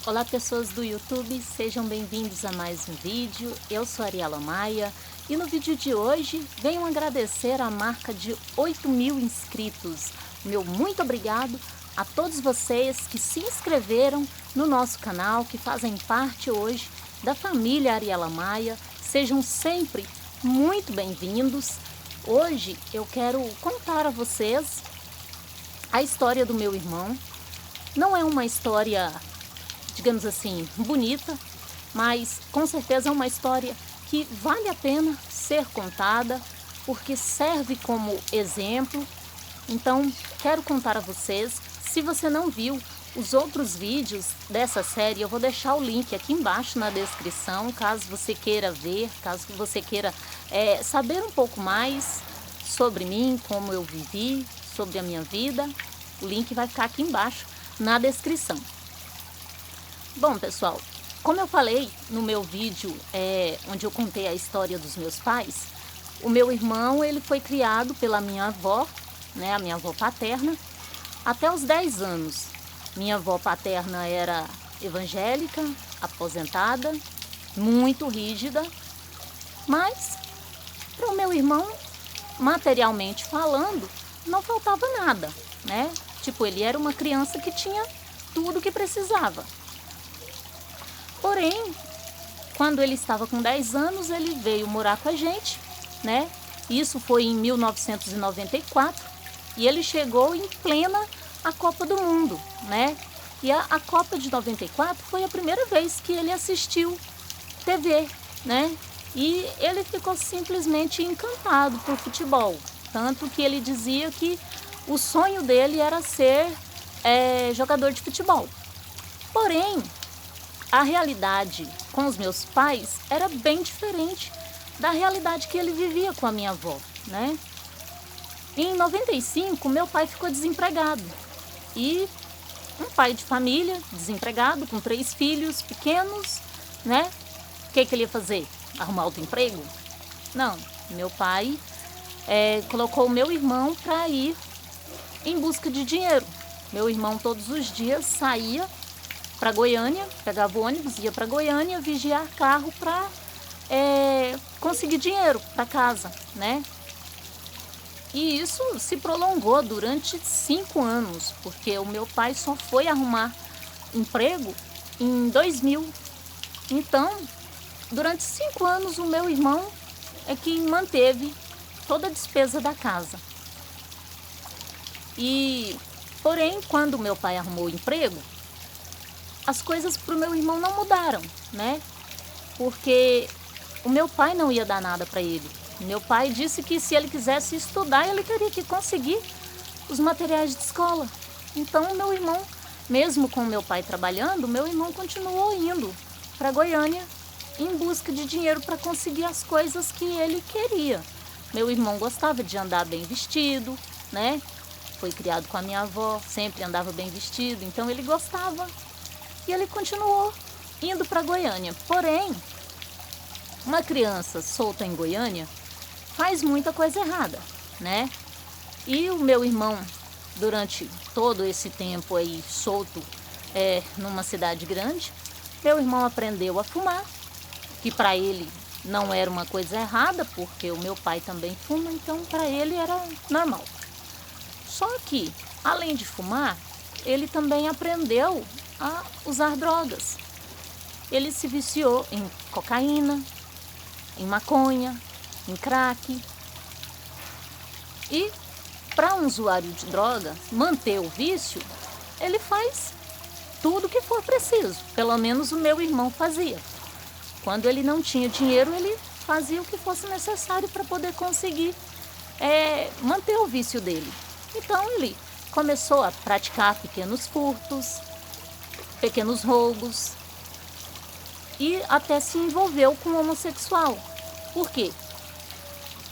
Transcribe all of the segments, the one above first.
Olá pessoas do YouTube, sejam bem-vindos a mais um vídeo. Eu sou Ariela Maia e no vídeo de hoje venho agradecer a marca de 8.000 inscritos. Meu muito obrigado a todos vocês que se inscreveram no nosso canal, que fazem parte hoje da família Ariela Maia. Sejam sempre muito bem-vindos. Hoje eu quero contar a vocês a história do meu irmão. Não é uma história, digamos assim, bonita, mas com certeza é uma história que vale a pena ser contada, porque serve como exemplo. Então, quero contar a vocês. Se você não viu os outros vídeos dessa série, eu vou deixar o link aqui embaixo na descrição, caso você queira ver, caso você queira saber um pouco mais sobre mim, como eu vivi, sobre a minha vida. O link vai ficar aqui embaixo na descrição. Bom, pessoal, como eu falei no meu vídeo onde eu contei a história dos meus pais, o meu irmão ele foi criado pela minha avó, a minha avó paterna, até os 10 anos. Minha avó paterna era evangélica, aposentada, muito rígida, mas para o meu irmão, materialmente falando, não faltava nada, né? Tipo, ele era uma criança que tinha tudo o que precisava. Porém, quando ele estava com 10 anos, ele veio morar com a gente, né? Isso foi em 1994 e ele chegou em plena a Copa do Mundo, né? E a Copa de 94 foi a primeira vez que ele assistiu TV, né? E ele ficou simplesmente encantado por futebol, tanto que ele dizia que o sonho dele era ser jogador de futebol. Porém, a realidade com os meus pais era bem diferente da realidade que ele vivia com a minha avó, né? Em 95, meu pai ficou desempregado. E um pai de família, desempregado, com 3 filhos pequenos, né? O que ele ia fazer? Arrumar outro emprego? Não, meu pai colocou o meu irmão para ir em busca de dinheiro. Meu irmão todos os dias saía para Goiânia, pegava o ônibus, ia para Goiânia vigiar carro para conseguir dinheiro para casa, né? E isso se prolongou durante 5 anos, porque o meu pai só foi arrumar emprego em 2000. Então, durante 5 anos, o meu irmão é que manteve toda a despesa da casa. Porém, quando meu pai arrumou emprego, as coisas para o meu irmão não mudaram, né? Porque o meu pai não ia dar nada para ele. Meu pai disse que se ele quisesse estudar, ele teria que conseguir os materiais de escola. Então, meu irmão, mesmo com meu pai trabalhando, meu irmão continuou indo para Goiânia em busca de dinheiro para conseguir as coisas que ele queria. Meu irmão gostava de andar bem vestido, né? Foi criado com a minha avó, sempre andava bem vestido, então ele gostava. E ele continuou indo para Goiânia. Porém, uma criança solta em Goiânia faz muita coisa errada, né? E o meu irmão, durante todo esse tempo aí solto numa cidade grande, meu irmão aprendeu a fumar, que para ele não era uma coisa errada, porque o meu pai também fuma, então para ele era normal. Só que, além de fumar, ele também aprendeu a usar drogas. Ele se viciou em cocaína, em maconha, em crack. E para um usuário de droga manter o vício, ele faz tudo o que for preciso. Pelo menos o meu irmão fazia. Quando ele não tinha dinheiro, ele fazia o que fosse necessário para poder conseguir manter o vício dele. Então ele começou a praticar pequenos furtos, pequenos roubos e até se envolveu com um homossexual. Por quê?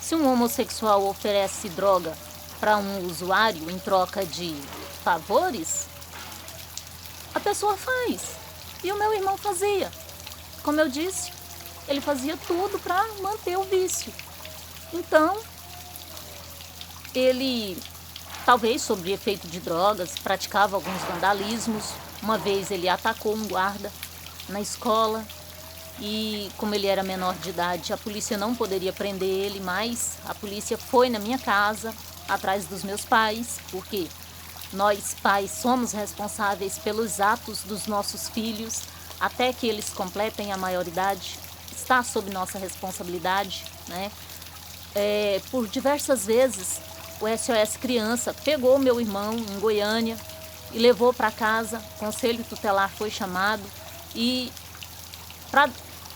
Se um homossexual oferece droga para um usuário em troca de favores, a pessoa faz. E o meu irmão fazia. Como eu disse, ele fazia tudo para manter o vício. Então, ele, talvez sob efeito de drogas, praticava alguns vandalismos, Uma vez ele atacou um guarda na escola e, como ele era menor de idade, a polícia não poderia prender ele, mas a polícia foi na minha casa atrás dos meus pais, porque nós pais somos responsáveis pelos atos dos nossos filhos até que eles completem a maioridade. Está sob nossa responsabilidade, né? Por diversas vezes o SOS Criança pegou meu irmão em Goiânia e levou para casa, o conselho tutelar foi chamado e para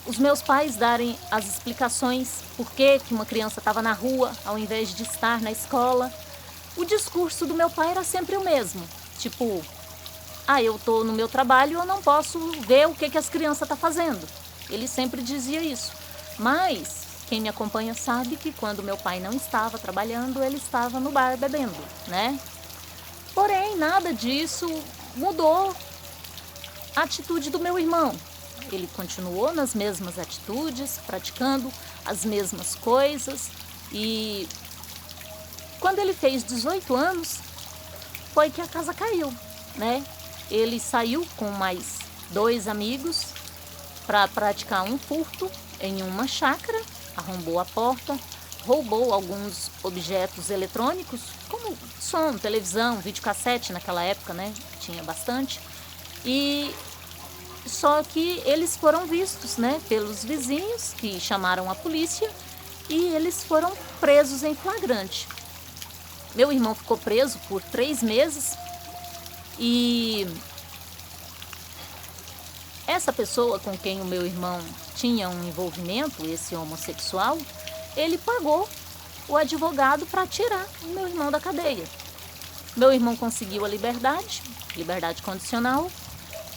os meus pais darem as explicações por que uma criança estava na rua ao invés de estar na escola. O discurso do meu pai era sempre o mesmo, tipo, eu tô no meu trabalho, eu não posso ver o que as crianças estão fazendo. Ele sempre dizia isso, mas quem me acompanha sabe que quando meu pai não estava trabalhando, ele estava no bar bebendo, né? Porém, nada disso mudou a atitude do meu irmão. Ele continuou nas mesmas atitudes, praticando as mesmas coisas e quando ele fez 18 anos, foi que a casa caiu, né? Ele saiu com mais 2 amigos para praticar um furto em uma chácara, arrombou a porta, roubou alguns objetos eletrônicos, como som, televisão, videocassete naquela época, né? Tinha bastante. E só que eles foram vistos, né, pelos vizinhos que chamaram a polícia e eles foram presos em flagrante. Meu irmão ficou preso por 3 meses e essa pessoa com quem o meu irmão tinha um envolvimento, esse homossexual, ele pagou o advogado para tirar o meu irmão da cadeia. Meu irmão conseguiu a liberdade condicional,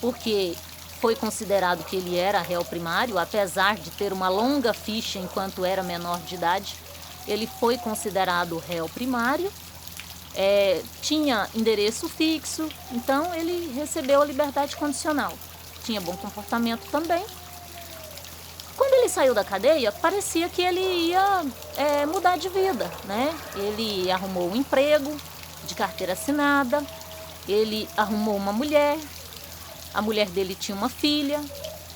porque foi considerado que ele era réu primário, apesar de ter uma longa ficha enquanto era menor de idade, ele foi considerado réu primário. Tinha endereço fixo, então ele recebeu a liberdade condicional. Tinha bom comportamento também. Quando ele saiu da cadeia, parecia que ele ia mudar de vida, né? Ele arrumou um emprego de carteira assinada, ele arrumou uma mulher, a mulher dele tinha uma filha,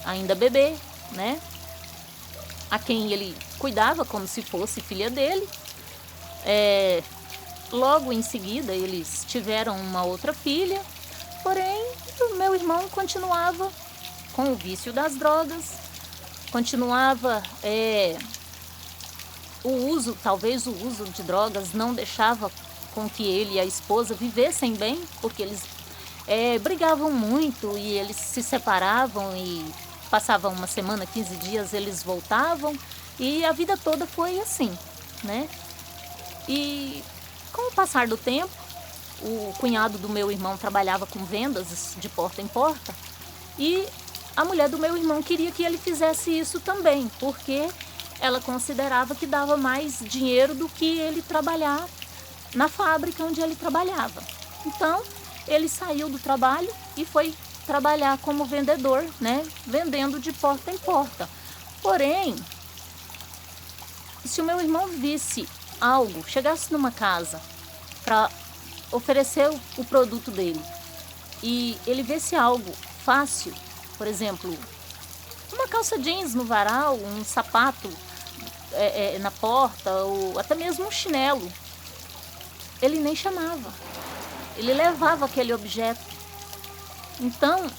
ainda bebê, né? A quem ele cuidava como se fosse filha dele. Logo em seguida, eles tiveram uma outra filha, porém, o meu irmão continuava com o vício das drogas, continuava talvez o uso de drogas não deixava com que ele e a esposa vivessem bem, porque eles brigavam muito e eles se separavam e passavam uma semana, 15 dias, eles voltavam e a vida toda foi assim, né? E com o passar do tempo, o cunhado do meu irmão trabalhava com vendas de porta em porta e a mulher do meu irmão queria que ele fizesse isso também, porque ela considerava que dava mais dinheiro do que ele trabalhar na fábrica onde ele trabalhava. Então, ele saiu do trabalho e foi trabalhar como vendedor, né? Vendendo de porta em porta. Porém, se o meu irmão visse algo, chegasse numa casa para oferecer o produto dele e ele visse algo fácil, por exemplo, uma calça jeans no varal, um sapato na porta ou até mesmo um chinelo, ele nem chamava, ele levava aquele objeto. Então,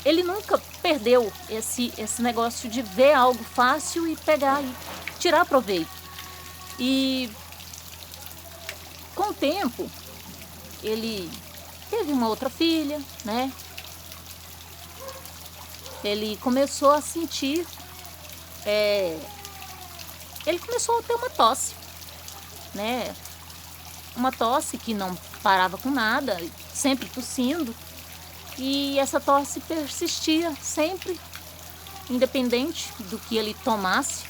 ele nunca perdeu esse negócio de ver algo fácil e pegar e tirar proveito. E com o tempo, ele teve uma outra filha, né? Ele começou a sentir, ele começou a ter uma tosse, né? Uma tosse que não parava com nada, sempre tossindo. E essa tosse persistia sempre, independente do que ele tomasse,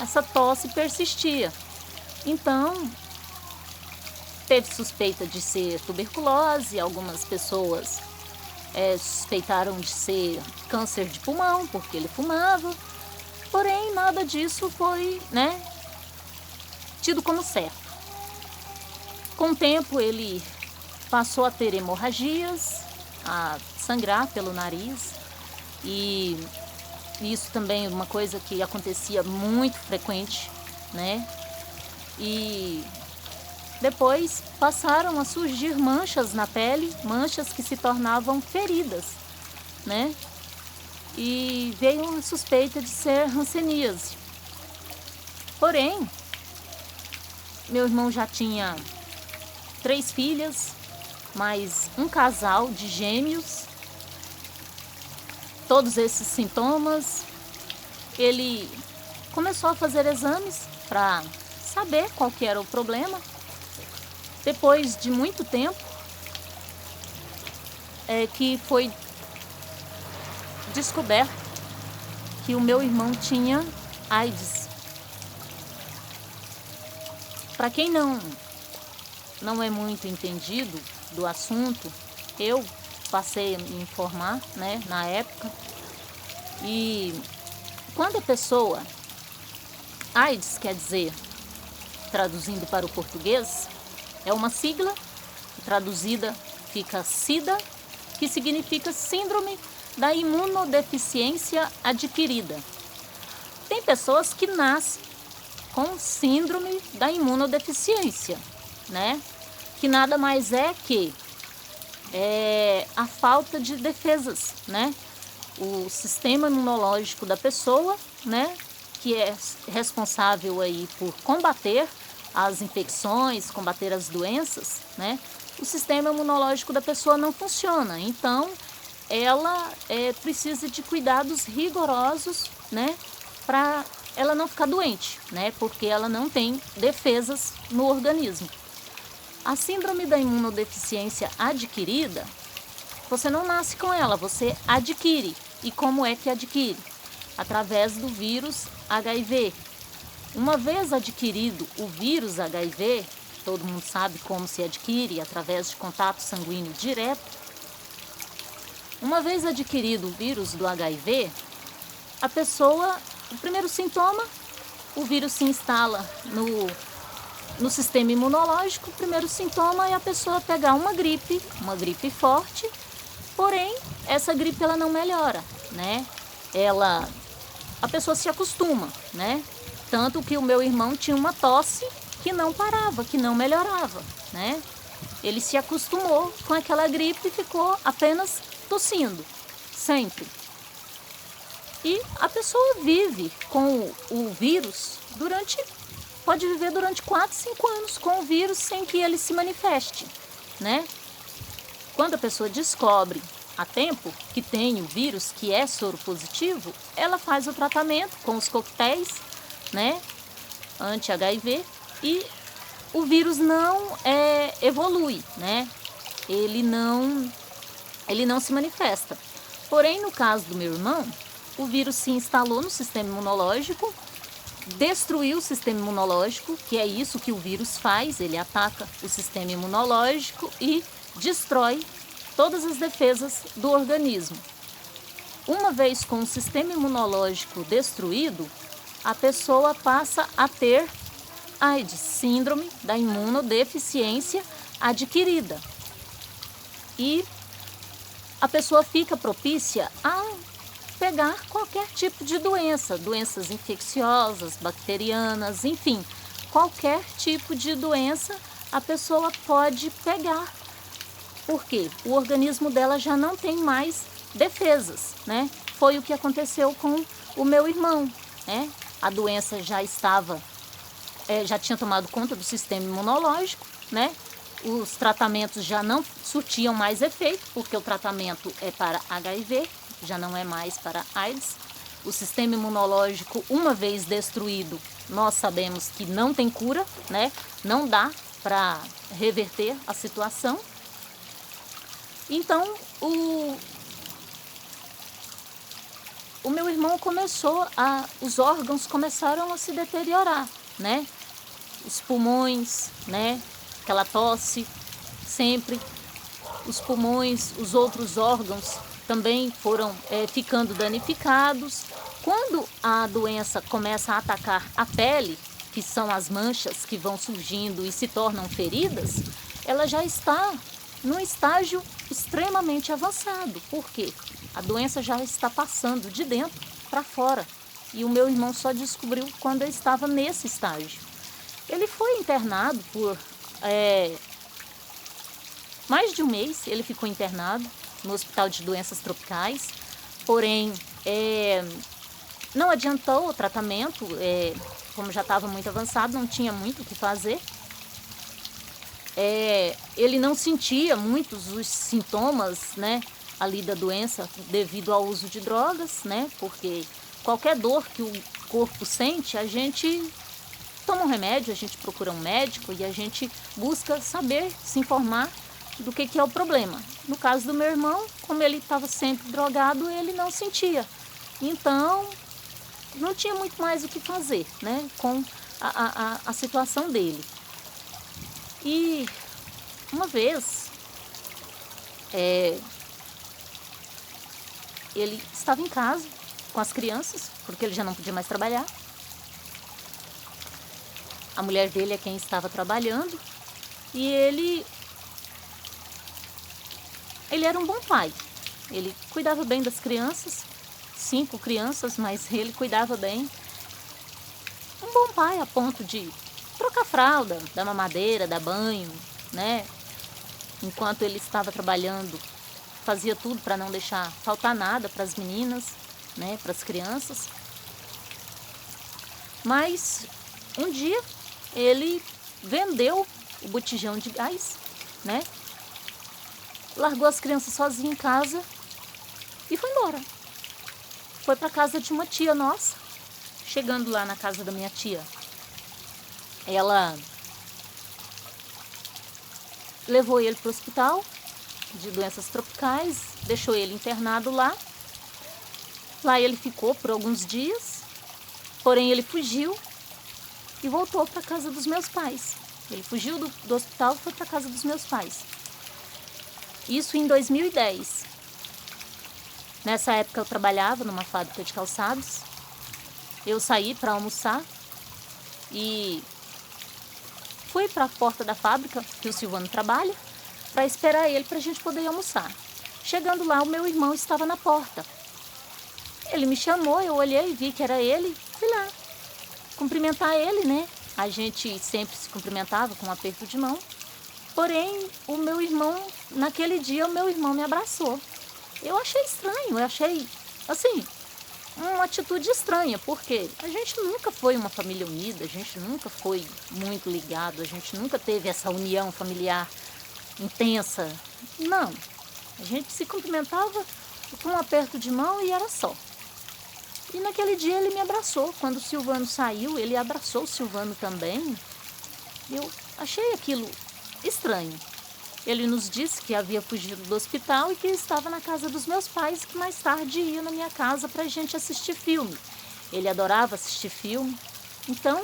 essa tosse persistia. Então, teve suspeita de ser tuberculose, algumas pessoas suspeitaram de ser câncer de pulmão, porque ele fumava, porém nada disso foi, né, tido como certo. Com o tempo ele passou a ter hemorragias, a sangrar pelo nariz, e isso também é uma coisa que acontecia muito frequente, né? E depois passaram a surgir manchas na pele, manchas que se tornavam feridas, né? E veio uma suspeita de ser hanseníase. Porém, meu irmão já tinha 3 filhas, mais um casal de gêmeos. Todos esses sintomas, ele começou a fazer exames para saber qual que era o problema. Depois de muito tempo, que foi descoberto que o meu irmão tinha AIDS. Para quem não é muito entendido do assunto, eu passei a me informar, né, na época. E quando a pessoa, AIDS quer dizer, traduzindo para o português, é uma sigla, traduzida fica SIDA, que significa Síndrome da Imunodeficiência Adquirida. Tem pessoas que nascem com síndrome da imunodeficiência, né? Que nada mais é que a falta de defesas, né? O sistema imunológico da pessoa, né? Que é responsável aí por combater as infecções, combater as doenças, né? O sistema imunológico da pessoa não funciona, então ela precisa de cuidados rigorosos, né? Para ela não ficar doente, né? Porque ela não tem defesas no organismo. A síndrome da imunodeficiência adquirida, você não nasce com ela, você adquire. E como é que adquire? Através do vírus HIV. Uma vez adquirido o vírus HIV, todo mundo sabe como se adquire, através de contato sanguíneo direto. Uma vez adquirido o vírus do HIV, a pessoa, o primeiro sintoma, o vírus se instala no sistema imunológico. O primeiro sintoma é a pessoa pegar uma gripe forte, porém, essa gripe ela não melhora, né? A pessoa se acostuma, né? Tanto que o meu irmão tinha uma tosse que não parava, que não melhorava, né? Ele se acostumou com aquela gripe e ficou apenas tossindo, sempre. E a pessoa vive com o vírus pode viver durante 4, 5 anos com o vírus sem que ele se manifeste, né? Quando a pessoa descobre a tempo que tem o vírus, que é soro positivo, ela faz o tratamento com os coquetéis, né, anti-HIV, e o vírus não evolui, né? Ele não se manifesta. Porém, no caso do meu irmão, o vírus se instalou no sistema imunológico, destruiu o sistema imunológico, que é isso que o vírus faz, ele ataca o sistema imunológico e destrói todas as defesas do organismo. Uma vez com o sistema imunológico destruído, a pessoa passa a ter AIDS, síndrome da imunodeficiência adquirida. E a pessoa fica propícia a pegar qualquer tipo de doença, doenças infecciosas, bacterianas, enfim, qualquer tipo de doença a pessoa pode pegar. Por quê? O organismo dela já não tem mais defesas, né? Foi o que aconteceu com o meu irmão, né? A doença já tinha tomado conta do sistema imunológico, né? Os tratamentos já não surtiam mais efeito, porque o tratamento é para HIV, já não é mais para AIDS. O sistema imunológico, uma vez destruído, nós sabemos que não tem cura, né? Não dá para reverter a situação. Então, o meu irmão os órgãos começaram a se deteriorar, né? Os pulmões, né? Aquela tosse sempre. Os pulmões, os outros órgãos também foram ficando danificados. Quando a doença começa a atacar a pele, que são as manchas que vão surgindo e se tornam feridas, ela já está num estágio extremamente avançado, porque a doença já está passando de dentro para fora. E o meu irmão só descobriu quando eu estava nesse estágio. Ele foi internado por mais de um mês, ele ficou internado no Hospital de Doenças Tropicais, porém não adiantou o tratamento, como já estava muito avançado, não tinha muito o que fazer. Ele não sentia muitos os sintomas, né, ali da doença devido ao uso de drogas, né, porque qualquer dor que o corpo sente, a gente toma um remédio, a gente procura um médico e a gente busca saber, se informar do que é o problema. No caso do meu irmão, como ele estava sempre drogado, ele não sentia. Então, não tinha muito mais o que fazer, né, com a situação dele. E uma vez, ele estava em casa com as crianças, porque ele já não podia mais trabalhar. A mulher dele é quem estava trabalhando e ele era um bom pai. Ele cuidava bem das crianças, 5 crianças, mas ele cuidava bem. Um bom pai a ponto de trocar fralda, dar mamadeira, dar banho, né? Enquanto ele estava trabalhando, fazia tudo para não deixar faltar nada para as meninas, né? Para as crianças. Mas um dia ele vendeu o botijão de gás, né? Largou as crianças sozinhas em casa e foi embora. Foi para casa de uma tia nossa. Chegando lá na casa da minha tia, ela levou ele para o hospital de doenças tropicais, deixou ele internado lá. Lá ele ficou por alguns dias, porém ele fugiu e voltou para a casa dos meus pais. Ele fugiu do hospital e foi para a casa dos meus pais. Isso em 2010. Nessa época eu trabalhava numa fábrica de calçados. Eu saí para almoçar e fui para a porta da fábrica, que o Silvano trabalha, para esperar ele para a gente poder almoçar. Chegando lá, o meu irmão estava na porta. Ele me chamou, eu olhei e vi que era ele, fui lá cumprimentar ele, né? A gente sempre se cumprimentava com um aperto de mão. Porém, o meu irmão, naquele dia, o meu irmão me abraçou. Eu achei estranho, eu achei, assim, uma atitude estranha, porque a gente nunca foi uma família unida, a gente nunca foi muito ligado, a gente nunca teve essa união familiar intensa. Não, a gente se cumprimentava com um aperto de mão e era só. E naquele dia ele me abraçou. Quando o Silvano saiu, ele abraçou o Silvano também. Eu achei aquilo estranho. Ele nos disse que havia fugido do hospital e que estava na casa dos meus pais, que mais tarde ia na minha casa para a gente assistir filme. Ele adorava assistir filme. Então,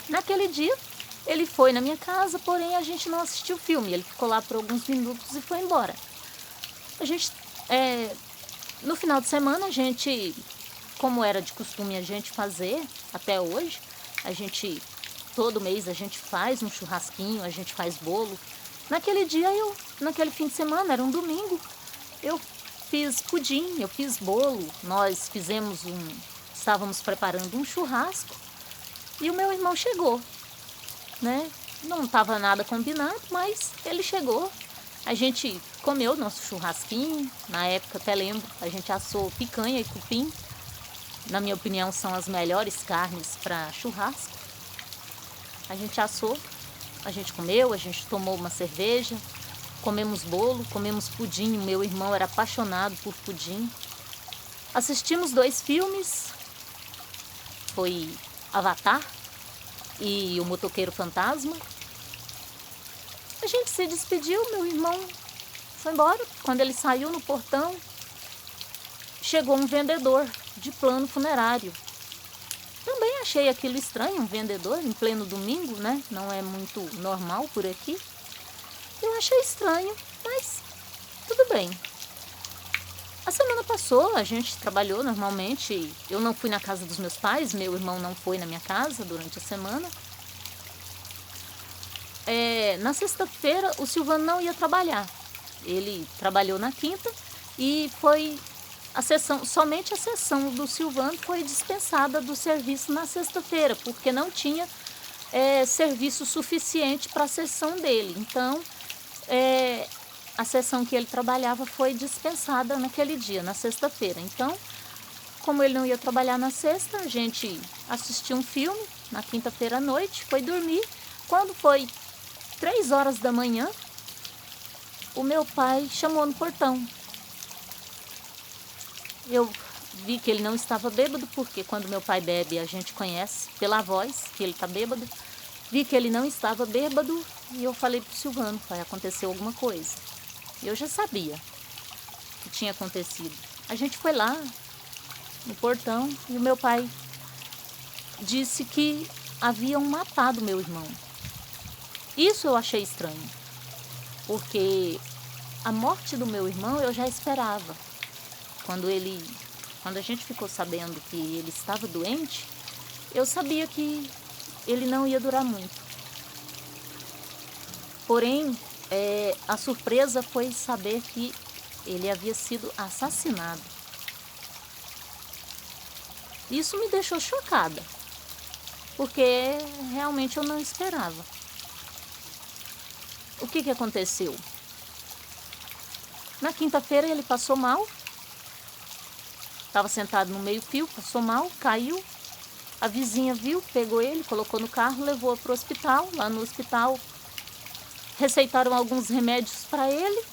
naquele dia, ele foi na minha casa, porém a gente não assistiu filme. Ele ficou lá por alguns minutos e foi embora. A gente, no final de semana, a gente, como era de costume a gente fazer até hoje, todo mês a gente faz um churrasquinho, a gente faz bolo. Naquele dia, naquele fim de semana, era um domingo, eu fiz pudim, eu fiz bolo, nós estávamos preparando um churrasco e o meu irmão chegou, né? Não estava nada combinado, mas ele chegou. A gente comeu nosso churrasquinho, na época até lembro, a gente assou picanha e cupim. Na minha opinião, são as melhores carnes para churrasco. A gente assou. A gente comeu, a gente tomou uma cerveja, comemos bolo, comemos pudim. O meu irmão era apaixonado por pudim. Assistimos 2 filmes, foi Avatar e O Motoqueiro Fantasma. A gente se despediu, meu irmão foi embora. Quando ele saiu no portão, chegou um vendedor de plano funerário. Também achei aquilo estranho, um vendedor em pleno domingo, né? Não é muito normal por aqui. Eu achei estranho, mas tudo bem. A semana passou, a gente trabalhou normalmente. Eu não fui na casa dos meus pais, meu irmão não foi na minha casa durante a semana. na sexta-feira o Silvano não ia trabalhar. Ele trabalhou na quinta e foi somente a sessão do Silvano foi dispensada do serviço na sexta-feira, porque não tinha serviço suficiente para a sessão dele. Então, a sessão que ele trabalhava foi dispensada naquele dia, na sexta-feira. Então, como ele não ia trabalhar na sexta, a gente assistiu um filme na quinta-feira à noite, foi dormir. Quando foi 3 horas da manhã, o meu pai chamou no portão. Eu vi que ele não estava bêbado, porque quando meu pai bebe a gente conhece pela voz que ele está bêbado. Vi que ele não estava bêbado e eu falei para o Silvano, vai acontecer alguma coisa. Eu já sabia que tinha acontecido. A gente foi lá no portão e o meu pai disse que haviam matado meu irmão. Isso eu achei estranho, porque a morte do meu irmão eu já esperava. Quando a gente ficou sabendo que ele estava doente, eu sabia que ele não ia durar muito. Porém, a surpresa foi saber que ele havia sido assassinado. Isso me deixou chocada, porque realmente eu não esperava. O que aconteceu? Na quinta-feira ele passou mal, estava sentado no meio-fio, passou mal, caiu. A vizinha viu, pegou ele, colocou no carro, levou para o hospital. Lá no hospital receitaram alguns remédios para ele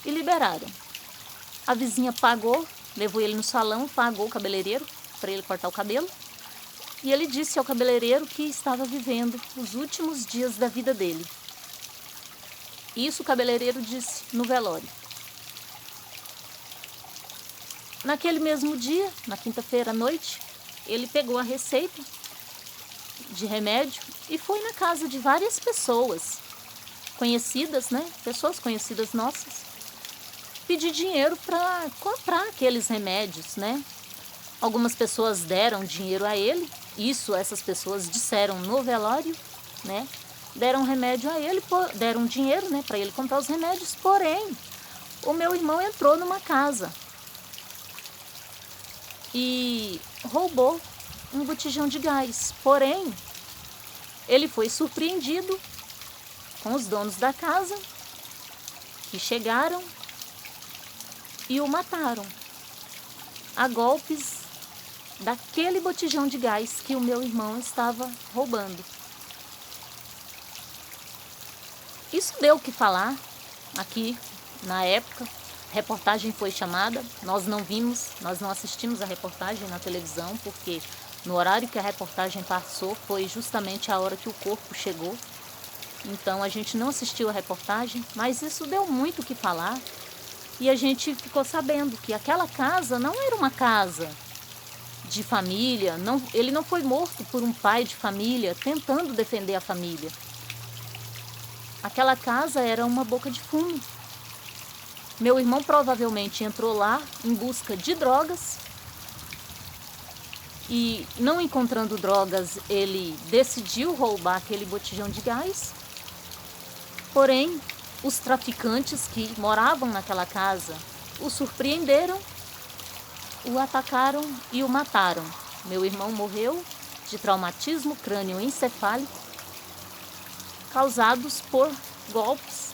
e liberaram. A vizinha pagou, levou ele no salão, pagou o cabeleireiro para ele cortar o cabelo. E ele disse ao cabeleireiro que estava vivendo os últimos dias da vida dele. Isso o cabeleireiro disse no velório. Naquele mesmo dia, na quinta-feira à noite, ele pegou a receita de remédio e foi na casa de várias pessoas conhecidas, né? Pessoas conhecidas nossas, pedir dinheiro para comprar aqueles remédios, né? Algumas pessoas deram dinheiro a ele, essas pessoas disseram no velório, né? Deram remédio a ele, deram dinheiro, né, para ele comprar os remédios. Porém, o meu irmão entrou numa casa e roubou um botijão de gás. Porém, ele foi surpreendido com os donos da casa, que chegaram e o mataram a golpes daquele botijão de gás que o meu irmão estava roubando. Isso deu o que falar aqui na época. A reportagem foi chamada, nós não vimos, nós não assistimos a reportagem na televisão, porque no horário que a reportagem passou foi justamente a hora que o corpo chegou. Então a gente não assistiu a reportagem, mas isso deu muito o que falar. E a gente ficou sabendo que aquela casa não era uma casa de família, ele não foi morto por um pai de família tentando defender a família. Aquela casa era uma boca de fumo. Meu irmão provavelmente entrou lá em busca de drogas e, não encontrando drogas, ele decidiu roubar aquele botijão de gás. Porém, os traficantes que moravam naquela casa o surpreenderam, o atacaram e o mataram. Meu irmão morreu de traumatismo crânioencefálico causados por golpes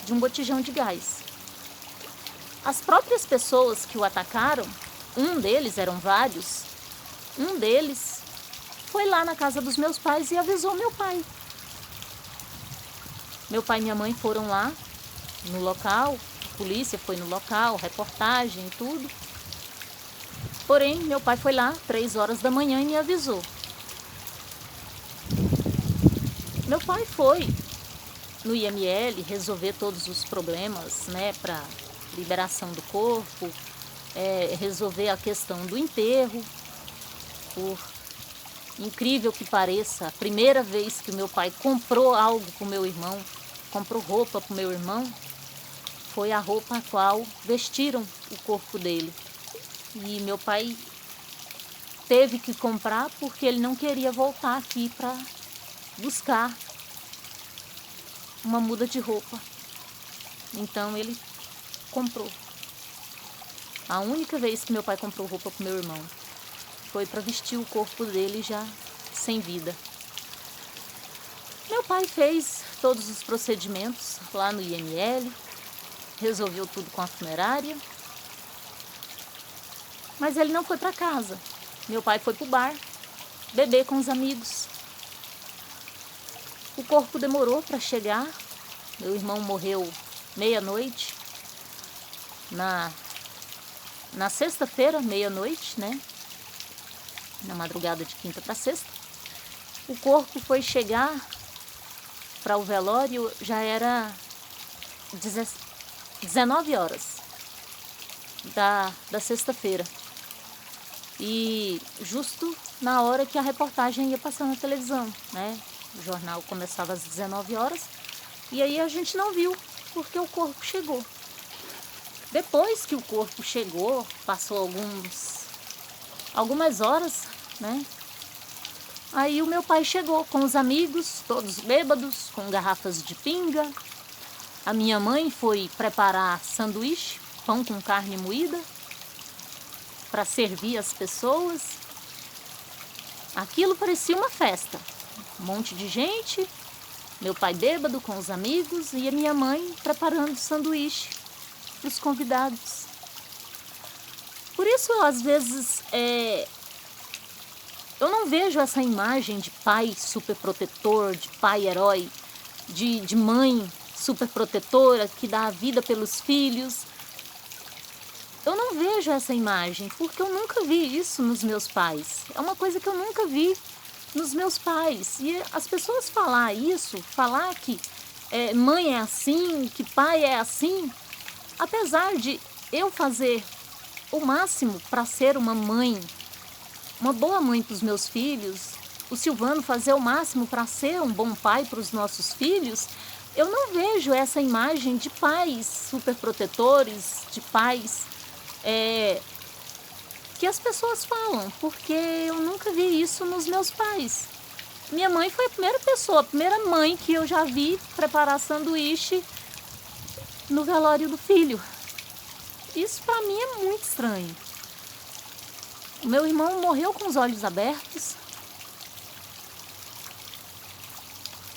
de um botijão de gás. As próprias pessoas que o atacaram, um deles, eram vários, um deles foi lá na casa dos meus pais e avisou meu pai. Meu pai e minha mãe foram lá no local, a polícia foi no local, reportagem e tudo. Porém, meu pai foi lá 3 horas da manhã e me avisou. Meu pai foi no IML resolver todos os problemas, né, para liberação do corpo, resolver a questão do enterro. Por incrível que pareça, a primeira vez que o meu pai comprou algo para o meu irmão, comprou roupa para o meu irmão, foi a roupa a qual vestiram o corpo dele. E meu pai teve que comprar porque ele não queria voltar aqui para buscar uma muda de roupa. Então ele comprou. A única vez que meu pai comprou roupa pro meu irmão foi para vestir o corpo dele já sem vida. Meu pai fez todos os procedimentos lá no IML, resolveu tudo com a funerária, mas ele não foi para casa. Meu pai foi pro bar, beber com os amigos. O corpo demorou para chegar. Meu irmão morreu meia-noite, na sexta-feira, meia-noite, né? Na madrugada de quinta para sexta. O corpo foi chegar para o velório, já era 19 horas da sexta-feira. E justo na hora que a reportagem ia passar na televisão, né? O jornal começava às 19 horas e aí a gente não viu, porque o corpo chegou. Depois que o corpo chegou, passou algumas horas, né? Aí o meu pai chegou com os amigos, todos bêbados, com garrafas de pinga. A minha mãe foi preparar sanduíche, pão com carne moída, para servir as pessoas. Aquilo parecia uma festa. Um monte de gente, meu pai bêbado com os amigos e a minha mãe preparando sanduíche para os convidados. Por isso, às vezes, eu não vejo essa imagem de pai superprotetor, de pai herói, de mãe superprotetora que dá a vida pelos filhos. Eu não vejo essa imagem, porque eu nunca vi isso nos meus pais. É uma coisa que eu nunca vi nos meus pais. E as pessoas falar que mãe é assim, que pai é assim, apesar de eu fazer o máximo para ser uma mãe, uma boa mãe para os meus filhos, o Silvano fazer o máximo para ser um bom pai para os nossos filhos, eu não vejo essa imagem de pais superprotetores, de pais que as pessoas falam, porque eu nunca vi isso nos meus pais. Minha mãe foi a primeira pessoa, a primeira mãe que eu já vi preparar sanduíche no velório do filho. Isso para mim é muito estranho. O meu irmão morreu com os olhos abertos.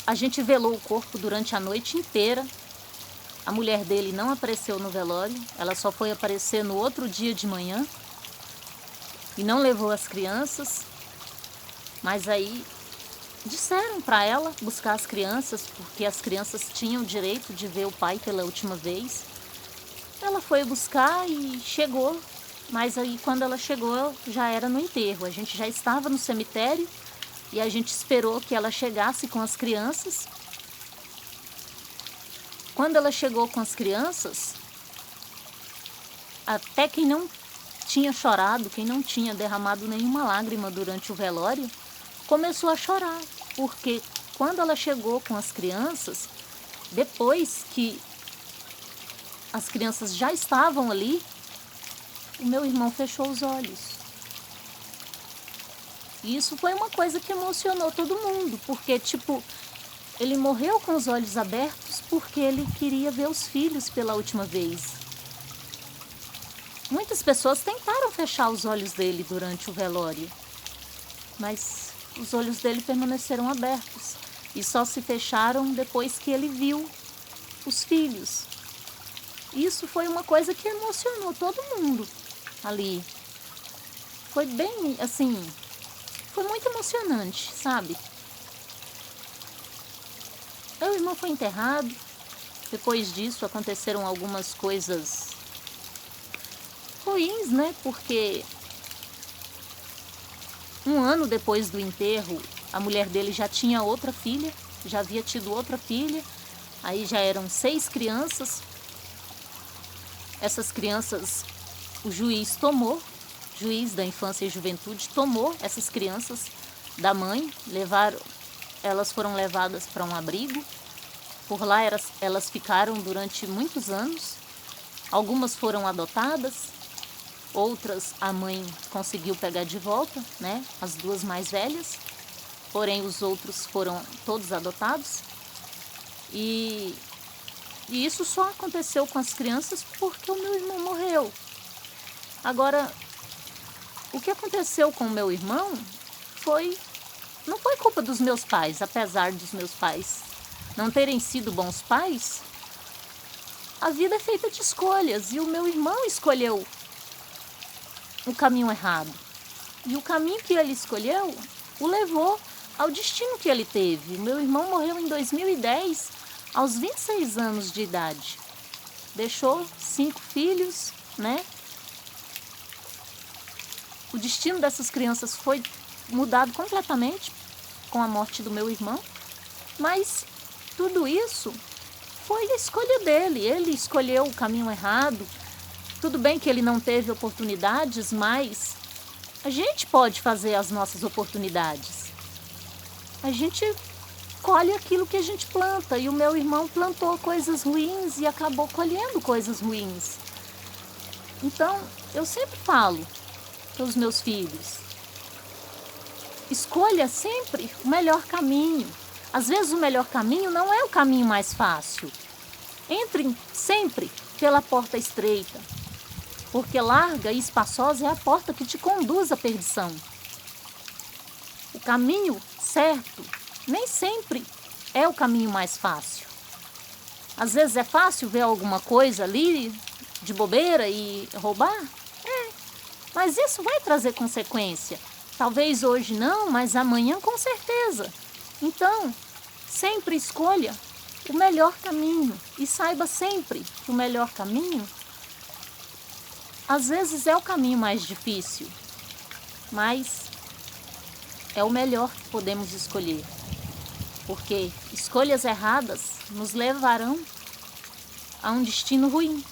A gente velou o corpo durante a noite inteira. A mulher dele não apareceu no velório, ela só foi aparecer no outro dia de manhã e não levou as crianças. Mas aí disseram para ela buscar as crianças, porque as crianças tinham o direito de ver o pai pela última vez. Ela foi buscar e chegou, mas aí quando ela chegou já era no enterro. A gente já estava no cemitério e a gente esperou que ela chegasse com as crianças. Quando ela chegou com as crianças, até quem não tinha chorado, quem não tinha derramado nenhuma lágrima durante o velório, começou a chorar, porque quando ela chegou com as crianças, depois que as crianças já estavam ali, o meu irmão fechou os olhos. E isso foi uma coisa que emocionou todo mundo, porque ele morreu com os olhos abertos porque ele queria ver os filhos pela última vez. Muitas pessoas tentaram fechar os olhos dele durante o velório, mas os olhos dele permaneceram abertos e só se fecharam depois que ele viu os filhos. Isso foi uma coisa que emocionou todo mundo ali. Foi bem, assim, foi muito emocionante, sabe? Meu irmão foi enterrado. Depois disso aconteceram algumas coisas ruins, né? Porque um ano depois do enterro, a mulher dele já tinha outra filha, já havia tido outra filha. Aí já eram 6 crianças. Essas crianças, o juiz da Infância e Juventude tomou essas crianças da mãe, elas foram levadas para um abrigo. Por lá elas ficaram durante muitos anos. Algumas foram adotadas, outras a mãe conseguiu pegar de volta, né? As 2 mais velhas. porém os outros foram todos adotados. E isso só aconteceu com as crianças porque o meu irmão morreu. Agora, o que aconteceu com o meu irmão não foi culpa dos meus pais, apesar dos meus pais não terem sido bons pais. A vida é feita de escolhas e o meu irmão escolheu o caminho errado. E o caminho que ele escolheu o levou ao destino que ele teve. O meu irmão morreu em 2010, aos 26 anos de idade. Deixou 5 filhos, né? O destino dessas crianças foi mudado completamente com a morte do meu irmão, mas tudo isso foi a escolha dele. Ele escolheu o caminho errado. Tudo bem que ele não teve oportunidades, mas a gente pode fazer as nossas oportunidades. A gente colhe aquilo que a gente planta, e o meu irmão plantou coisas ruins e acabou colhendo coisas ruins. Então, eu sempre falo para os meus filhos: escolha sempre o melhor caminho. Às vezes o melhor caminho não é o caminho mais fácil. Entre sempre pela porta estreita, porque larga e espaçosa é a porta que te conduz à perdição. O caminho certo nem sempre é o caminho mais fácil. Às vezes é fácil ver alguma coisa ali de bobeira e roubar. Mas isso vai trazer consequência. Talvez hoje não, mas amanhã com certeza. Então, sempre escolha o melhor caminho e saiba sempre que o melhor caminho, às vezes é o caminho mais difícil, mas é o melhor que podemos escolher, porque escolhas erradas nos levarão a um destino ruim.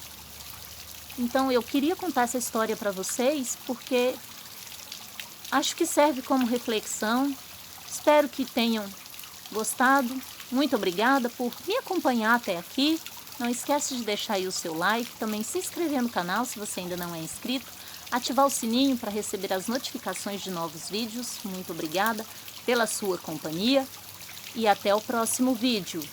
Então eu queria contar essa história para vocês porque acho que serve como reflexão. Espero que tenham gostado. Muito obrigada por me acompanhar até aqui. Não esquece de deixar aí o seu like, também se inscrever no canal se você ainda não é inscrito, ativar o sininho para receber as notificações de novos vídeos. Muito obrigada pela sua companhia e até o próximo vídeo.